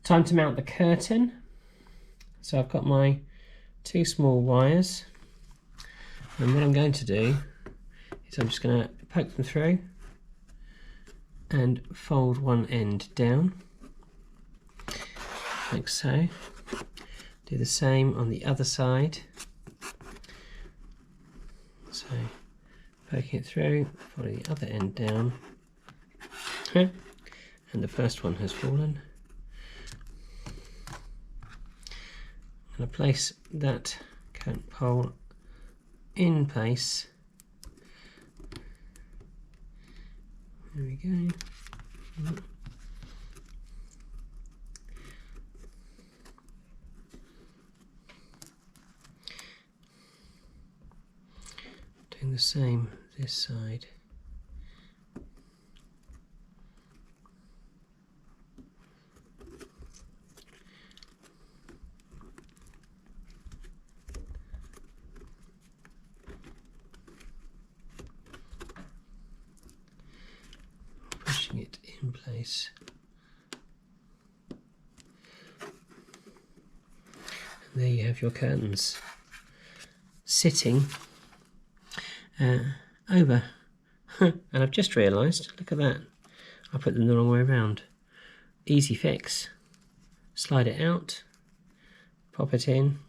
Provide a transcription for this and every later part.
Time to mount the curtain. So I've got my 2 small wires, and what I'm going to do is I'm just going to poke them through and fold one end down, like so. Do the same on the other side. So poking it through, folding the other end down, and the first one has fallen. I'm going to place that curtain pole in place. There we go. Doing the same this side. Pushing it in place. And there you have your curtains sitting over. And I've just realised, look at that, I put them the wrong way around. Easy fix. Slide it out, pop it in,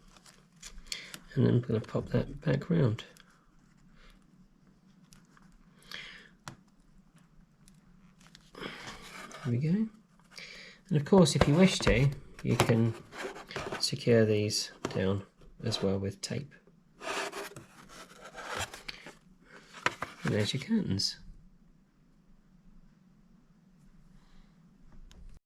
and then I'm going to pop that back round. There we go. And of course, if you wish to, you can secure these down as well with tape. And there's your curtains.